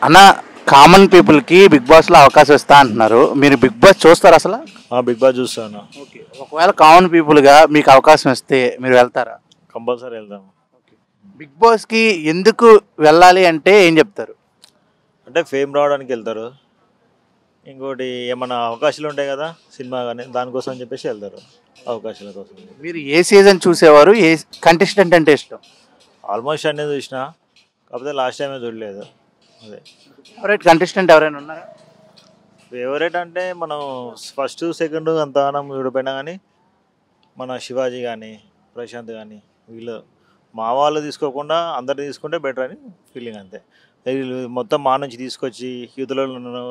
అన్న కామన్ పీపుల్కి బిగ్ బాస్లో అవకాశం ఇస్తా అంటున్నారు. మీరు బిగ్ బాస్ చూస్తారు అసలు? బిగ్ బాస్ చూస్తాను. ఓకే. ఒకవేళ కామన్ పీపుల్గా మీకు అవకాశం ఇస్తే మీరు వెళ్తారా? కంపల్సరీ వెళ్దాము. బిగ్ బాస్కి ఎందుకు వెళ్ళాలి అంటే ఏం చెప్తారు? అంటే ఫేమ్ రావడానికి వెళ్తారు. ఇంకోటి ఏమన్నా అవకాశాలు ఉంటాయి కదా సినిమా కానీ, దానికోసం అని చెప్పేసి వెళ్తారు, అవకాశాల కోసం. మీరు ఏ సీజన్ చూసేవారు? ఏ కంటెస్టెంట్ అంటే ఇష్టం? ఆల్మోస్ట్ అన్నీ చూసిన, కాకపోతే లాస్ట్ టైమే చూడలేదు. అదే ఫేవరెట్ కంటెస్టెంట్ ఎవరైనా ఉన్నారా? ఫేవరెట్ అంటే మనం ఫస్ట్ సెకండ్ అంతగానం చూడిపోయినా కానీ మన శివాజీ కానీ ప్రశాంత్ కానీ వీళ్ళు మా వాళ్ళు తీసుకోకుండా అందరు తీసుకుంటే బెటర్ అని ఫీలింగ్. అంతే. వీళ్ళు మొత్తం మా నుంచి తీసుకొచ్చి యూత్లో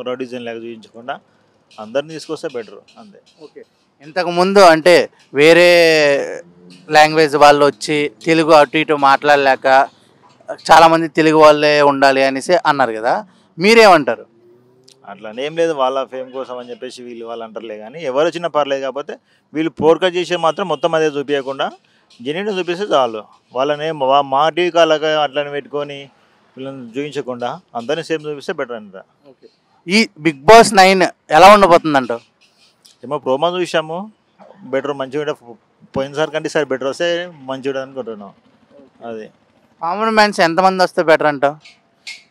రౌడీజన్ లాగా చూపించకుండా అందరిని తీసుకొస్తే బెటర్. అంతే. ఓకే. ఇంతకుముందు అంటే వేరే లాంగ్వేజ్ వాళ్ళు వచ్చి తెలుగు అటు ఇటు మాట్లాడలేక చాలామంది తెలుగు వాళ్ళే ఉండాలి అనేసి అన్నారు కదా, మీరేమంటారు? అట్లానే ఏం లేదు, వాళ్ళ ఫేమ్ కోసం అని చెప్పేసి వాళ్ళు అంటారులే కానీ ఎవరు వచ్చినా పర్లేదు. కాకపోతే వీళ్ళు పోర్కట్ చేసే మాత్రం మొత్తం అదే చూపించకుండా జెన్యున్ చూపిస్తే చాలు. వాళ్ళని మా టీవీ కాళ్ళగా అట్లని పెట్టుకొని వీళ్ళని చూపించకుండా అందరినీ సేమ్ చూపిస్తే బెటర్ అంట. ఓకే. ఈ బిగ్ బాస్ 9 ఎలా ఉండబోతుందంట? ఏమో ప్రోమో చూసాము, బెటర్ మంచిగా పోయినసారి కంటే ఈసారి బెటర్ వస్తే మంచిగా అనుకుంటున్నాం. అది కామన్ మ్యాన్స్ ఎంతమంది వస్తే బెటర్ అంటావు?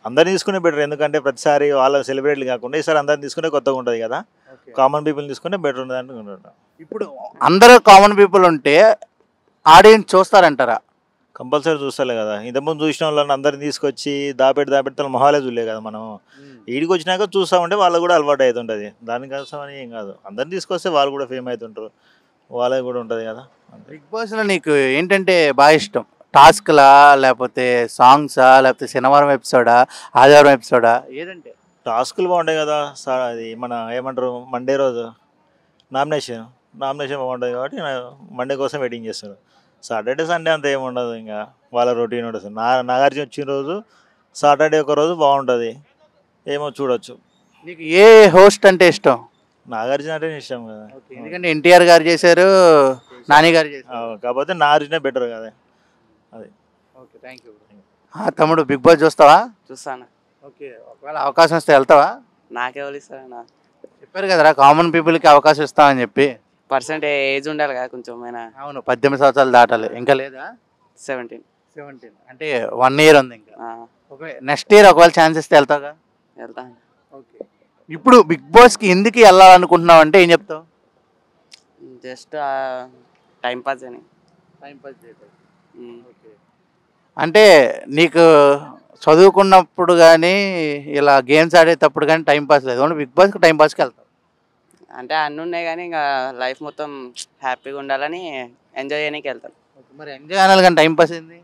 అందరిని తీసుకునే బెటర్, ఎందుకంటే ప్రతిసారి వాళ్ళ సెలబ్రిటీలు కాకుండా ఈసారి అందరిని తీసుకునే కొత్తగా ఉంటుంది కదా. కామన్ పీపుల్ తీసుకునే బెటర్ ఉంటుంది అనుకుంటున్నాం. ఇప్పుడు అందరూ కామన్ పీపుల్ ఉంటే ఆడియన్స్ చూస్తారంటారా? కంపల్సరీ చూస్తలే కదా. ఇంతకుముందు చూసిన వాళ్ళని అందరిని తీసుకొచ్చి దాపెట్టి తన మొహాలే చూడలే కదా మనం. ఈడికి వచ్చినాక చూస్తామంటే వాళ్ళకు కూడా అలవాటు అవుతుంటుంది. దానికోసం అని ఏం కాదు, అందరిని తీసుకొస్తే వాళ్ళు కూడా ఫేమ్ అవుతుంటారు, వాళ్ళకి కూడా ఉంటుంది కదా. బిగ్ బాస్లో నీకు ఏంటంటే బాగా ఇష్టం? టాస్క్లా, లేకపోతే సాంగ్సా, లేకపోతే శనివారం ఎపిసోడా, ఆదివారం ఎపిసోడా, ఏదంటే? టాస్కులు బాగుంటాయి కదా సార్. అది మన ఏమంటారు మండే రోజు నామినేషన్ బాగుంటుంది కాబట్టి మండే కోసం వెయిటింగ్ చేస్తారు. సాటర్డే సండే అంత ఏముండదు, ఇంకా వాళ్ళ రొటీన్ ఉంటుంది. నాగార్జున వచ్చిన రోజు సాటర్డే ఒక రోజు బాగుంటుంది, ఏమో చూడొచ్చు. నీకు ఏ హోస్ట్ అంటే ఇష్టం? నాగార్జున అంటే ఇష్టం కదా. ఎందుకంటే ఎన్టీఆర్ గారు చేశారు, నాని గారు చేశారు. కాకపోతే నాగార్జునే బెటర్ కదా. అది. Okay, thank you. తమ్ముడు బిగ్ బాస్ చూస్తావా? చూస్తాను. ఓకే. ఒకవేళ అవకాశం వస్తే వెళ్తావా? నాకెవరు ఇస్తారన్నా? చెప్పారు కదరా కామన్ పీపుల్కి అవకాశం ఇస్తామని చెప్పి. పర్సెంట్ ఏజ్ ఉండాలి కదా కొంచెం. అవును, 18 సంవత్సరాలు దాటాలి. ఇంకా లేదా? 17 అంటే 1 ఇయర్ ఉంది ఇంకా. ఓకే. నెక్స్ట్ ఇయర్ ఒకవేళ ఛాన్స్ ఇస్తే వెళ్తావుగా? వెళ్తాను. ఓకే. ఇప్పుడు బిగ్ బాస్కి ఎందుకు వెళ్ళాలనుకుంటున్నావు అంటే ఏం చెప్తావు? జస్ట్ టైం పాస్ అని. ఓకే. అంటే నీకు చదువుకున్నప్పుడు కానీ ఇలా గేమ్స్ ఆడేటప్పుడు కానీ టైం పాస్ లేదు, ఓన్లీ బిగ్ బాస్కి టైం పాస్కి వెళ్తావు? అంటే అన్నీ ఉన్నాయి కానీ ఇంకా లైఫ్ మొత్తం హ్యాపీగా ఉండాలని ఎంజాయ్ చేయడానికి వెళ్తాను. మరి ఎంజాయ్ అనాలి కానీ టైం పాస్ ఏంది?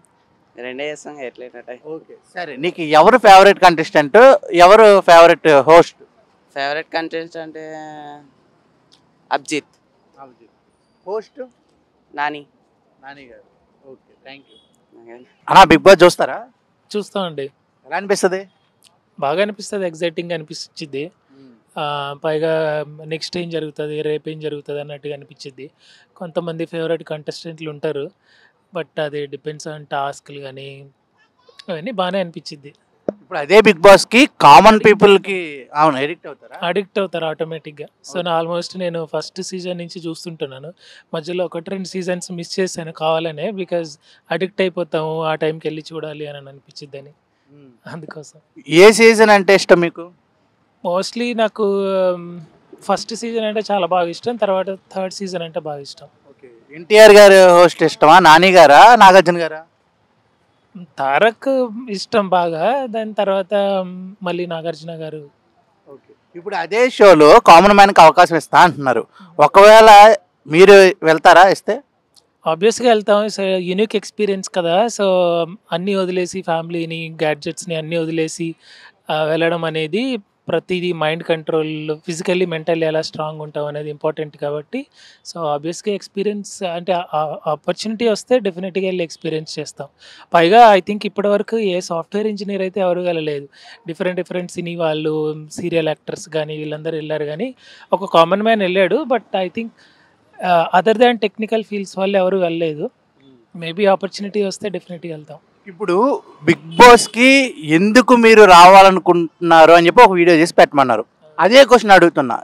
రెండే చేస్తాం ఎట్లయితే. ఓకే, సరే. నీకు ఎవరు ఫేవరెట్ కంటెస్టెంట్, ఎవరు ఫేవరెట్ హోస్ట్? ఫేవరెట్ కంటెంట్ అంటే అభిజిత్. హోస్ట్ నాని గారు. Okay, thank you. Okay. అన్నా బిగ్ బాస్ చూస్తారా? చూస్తామండి. ఎలా అనిపిస్తుంది? బాగా అనిపిస్తుంది, ఎగ్జైటింగ్ అనిపించింది. పైగా నెక్స్ట్ ఏం జరుగుతుంది, రేపు ఏం జరుగుతుంది అన్నట్టుగా అనిపించింది. కొంతమంది ఫేవరెట్ కంటెస్టెంట్లు ఉంటారు, బట్ అది డిపెండ్స్ ఆన్ టాస్క్లు కానీ అవన్నీ బాగానే అనిపించింది. ఇప్పుడు అదే బిగ్ బాస్కి కామన్ పీపుల్కి అవును అడిక్ట్ అవుతారు ఆటోమేటిక్గా. సో ఆల్మోస్ట్ నేను ఫస్ట్ సీజన్ నుంచి చూస్తుంటున్నాను. మధ్యలో 1-2 సీజన్స్ మిస్ చేశాను కావాలనే, బికాజ్ అడిక్ట్ అయిపోతాము ఆ టైంకి వెళ్ళి చూడాలి అని అనిపించిద్దని. అందుకోసం. ఏ సీజన్ అంటే ఇష్టం మీకు? మోస్ట్లీ నాకు ఫస్ట్ సీజన్ అంటే చాలా బాగా ఇష్టం, తర్వాత థర్డ్ సీజన్ అంటే బాగా ఇష్టం. ఓకే. ఎన్టీఆర్ గారు హోస్ట్ ఇష్టమా, నాని గారా, నాగార్జున గారా? తారక్ ఇష్టం బాగా, దాని తర్వాత మళ్ళీ నాగార్జున గారు. ఓకే. ఇప్పుడు అదే షోలో కామన్ మ్యాన్కి అవకాశం ఇస్తా అంటున్నారు, ఒకవేళ మీరు వెళ్తారా ఇస్తే? ఆబ్వియస్గా వెళ్తాం. సో యూనిక్ ఎక్స్పీరియన్స్ కదా. సో అన్నీ వదిలేసి, ఫ్యామిలీని, గ్యాడ్జెట్స్ని అన్నీ వదిలేసి వెళ్ళడం అనేది ప్రతిదీ మైండ్ కంట్రోల్, ఫిజికల్లీ మెంటల్లీ ఎలా స్ట్రాంగ్ ఉంటాం అనేది ఇంపార్టెంట్ కాబట్టి. సో ఆబ్వియస్గా ఎక్స్పీరియన్స్ అంటే ఆపర్చునిటీ వస్తే డెఫినెట్గా వెళ్ళి ఎక్స్పీరియన్స్ చేస్తాం. పైగా ఐ థింక్ ఇప్పటివరకు ఏ సాఫ్ట్వేర్ ఇంజనీర్ అయితే ఎవరు వెళ్ళలేదు. డిఫరెంట్ సినీ వాళ్ళు, సీరియల్ యాక్టర్స్ కానీ వీళ్ళందరూ వెళ్ళారు, కానీ ఒక కామన్ మ్యాన్ వెళ్ళాడు. But I think other than technical fields వాళ్ళు ఎవరు వెళ్ళలేదు. మేబీ ఆపర్చునిటీ వస్తే డెఫినెట్గా వెళ్తాం. ఇప్పుడు బిగ్ బాస్కి ఎందుకు మీరు రావాలనుకుంటున్నారు అని చెప్పి ఒక వీడియో చేసి పెట్టమన్నారు. అదే క్వశ్చన్ అడుగుతున్నా,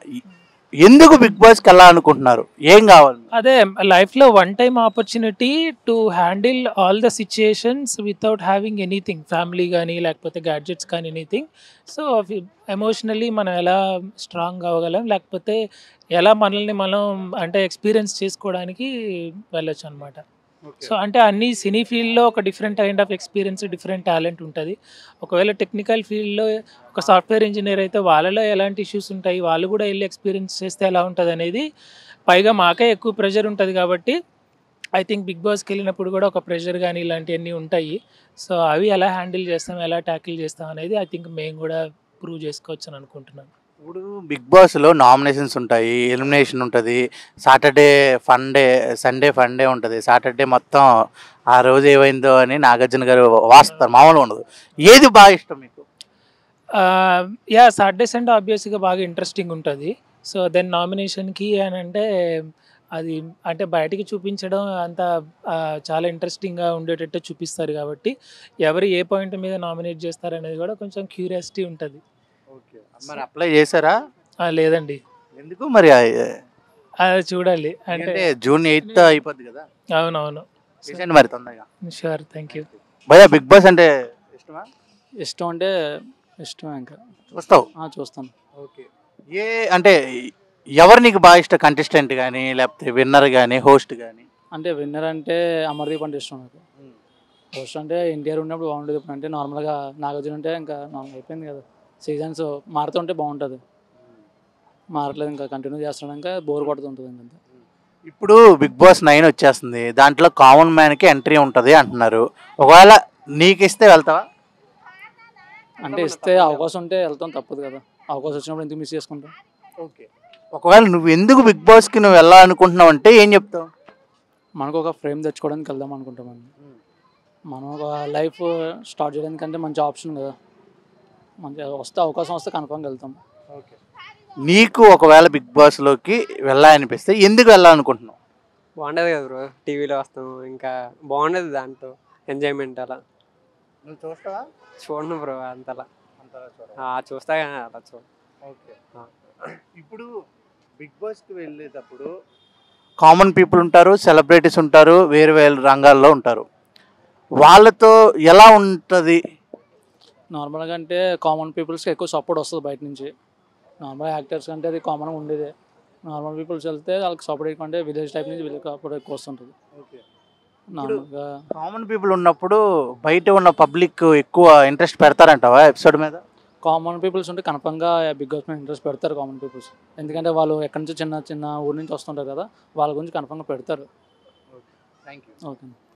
ఎందుకు బిగ్ బాస్కి వెళ్ళాలనుకుంటున్నారు, ఏం కావాలి? అదే లైఫ్లో one time opportunity to handle all the situations without having anything, family కానీ లేకపోతే గ్యాడ్జెట్స్ కానీ ఎనీథింగ్. సో ఎమోషనల్లీ మనం ఎలా స్ట్రాంగ్ అవ్వగలం, లేకపోతే ఎలా మనల్ని మనం అంటే ఎక్స్పీరియన్స్ చేసుకోవడానికి వెళ్ళొచ్చు అనమాట. సో అంటే అన్ని సినీ ఫీల్డ్లో ఒక different kind of experience, different talent ఉంటుంది. ఒకవేళ టెక్నికల్ ఫీల్డ్లో ఒక సాఫ్ట్వేర్ ఇంజనీర్ అయితే వాళ్ళలో ఎలాంటి ఇష్యూస్ ఉంటాయి, వాళ్ళు కూడా వెళ్ళి ఎక్స్పీరియన్స్ చేస్తే ఎలా ఉంటుంది అనేది, పైగా మాకే ఎక్కువ ప్రెషర్ ఉంటుంది కాబట్టి ఐ థింక్ బిగ్ బాస్కి వెళ్ళినప్పుడు కూడా ఒక ప్రెషర్ కానీ ఇలాంటివన్నీ ఉంటాయి. సో అవి ఎలా హ్యాండిల్ చేస్తాం, ఎలా ట్యాకిల్ చేస్తాం అనేది ఐ థింక్ మేము కూడా ప్రూవ్ చేసుకోవచ్చు అని అనుకుంటున్నాను. ఇప్పుడు బిగ్ బాస్లో నామినేషన్స్ ఉంటాయి, ఎలిమినేషన్ ఉంటుంది, Saturday fun day, Sunday fun day ఉంటుంది. సాటర్డే మొత్తం ఆ రోజు ఏమైందో అని నాగార్జున గారు వాస్తారు, మామూలుగా ఉండదు. ఏది బాగా ఇష్టం మీకు? యా, సాటర్డే సండే ఆబ్వియస్గా బాగా ఇంట్రెస్టింగ్ ఉంటుంది. సో దెన్ నామినేషన్కి అని అంటే అది అంటే బయటికి చూపించడం అంత చాలా ఇంట్రెస్టింగ్గా ఉండేటట్టు చూపిస్తారు కాబట్టి ఎవరు ఏ పాయింట్ మీద నామినేట్ చేస్తారు అనేది కూడా కొంచెం క్యూరియాసిటీ ఉంటుంది. ఓకే, మరి అప్లై చేశారా? లేదండి, ఎందుకు మరి? అది చూడాలి అంటే అంటే June 8th అయిపోద్ది కదా. అవునవును, చేసేయండి మరి తొందరగా. Sure, thank you. భయ్యా, బిగ్ బాస్ అంటే ఇష్టమా? ఇష్టం అంటే ఇష్టమే, ఇంకా చూస్తావు? చూస్తాను. ఓకే, ఏ అంటే ఎవరు నీకు బాగా ఇష్టం, కంటెస్టెంట్ కానీ లేకపోతే విన్నర్ కానీ హోస్ట్ కానీ? అంటే విన్నర్ అంటే అమర్దీప్ అంటే ఇష్టం నాకు. హోస్ట్ అంటే ఎన్టీఆర్ ఉన్నప్పుడు బాగుంటుంది. ఇప్పుడు అంటే నార్మల్గా నాగార్జున అంటే ఇంకా నార్మల్ అయిపోయింది కదా, సీజన్స్ మారుతుంటే బాగుంటుంది. మారట్లేదు, ఇంకా కంటిన్యూ చేస్తున్నాడు, ఇంకా బోర్ కొడుతుంటుంది. ఇంకా ఇప్పుడు బిగ్ బాస్ 9 వచ్చేస్తుంది, దాంట్లో కామన్ మ్యాన్కి ఎంట్రీ ఉంటుంది అంటున్నారు. ఒకవేళ నీకు ఇస్తే వెళ్తావా? అంటే ఇస్తే అవకాశం ఉంటే వెళ్తాం, తప్పదు కదా. అవకాశం వచ్చినప్పుడు ఎందుకు మిస్ చేసుకుంటాం. ఓకే, ఒకవేళ నువ్వు ఎందుకు బిగ్ బాస్కి నువ్వు వెళ్ళాలనుకుంటున్నావు అంటే ఏం చెప్తావు? మనకు ఒక ఫ్రేమ్ తెచ్చుకోవడానికి వెళ్దాం అనుకుంటాం. మనం ఒక లైఫ్ స్టార్ట్ చేయడానికంటే మంచి ఆప్షన్ కదా. మంచి వస్తే అవకాశం వస్తే కన్ఫర్మ్గా వెళ్తాం. ఓకే, నీకు ఒకవేళ బిగ్ బాస్లోకి వెళ్ళాలనిపిస్తే ఎందుకు వెళ్ళాలనుకుంటున్నావు? బాగుండదు కదా బ్రో, టీవీలో వస్తాం, ఇంకా బాగుండదు దాంట్లో ఎంజాయ్మెంట్. అలా నువ్వు చూస్తావా? చూడను బ్రో అంతలా. చూస్తా కానీ అలా చూడ. ఓకే, ఇప్పుడు బిగ్ బాస్కి వెళ్ళేటప్పుడు కామన్ పీపుల్ ఉంటారు, సెలబ్రిటీస్ ఉంటారు, వేరు వేరు రంగాల్లో ఉంటారు. వాళ్ళతో ఎలా ఉంటుంది? నార్మల్గా అంటే కామన్ పీపుల్స్కి ఎక్కువ సపోర్ట్ వస్తుంది బయట నుంచి. నార్మల్ యాక్టర్స్ అంటే అది కామన్గా ఉండేదే. నార్మల్ పీపుల్స్ వెళ్తే వాళ్ళకి సపోర్ట్ ఎక్కువ, అంటే విలేజ్ టైప్ నుంచి వీళ్ళకి సపోర్ట్ ఎక్కువ వస్తుంటుంది. నార్మల్గా కామన్ పీపుల్ ఉన్నప్పుడు బయట ఉన్న పబ్లిక్ ఎక్కువ ఇంట్రెస్ట్ పెడతారంటావా ఎపిసోడ్ మీద? కామన్ పీపుల్స్ ఉంటే కన్ఫర్మ్గా బిగ్ బాస్ మీద ఇంట్రెస్ట్ పెడతారు కామన్ పీపుల్స్. ఎందుకంటే వాళ్ళు ఎక్కడి నుంచి చిన్న చిన్న ఊరి నుంచి వస్తుంటారు కదా, వాళ్ళ గురించి కన్ఫర్మ్గా పెడతారు. Thank you. ఓకే.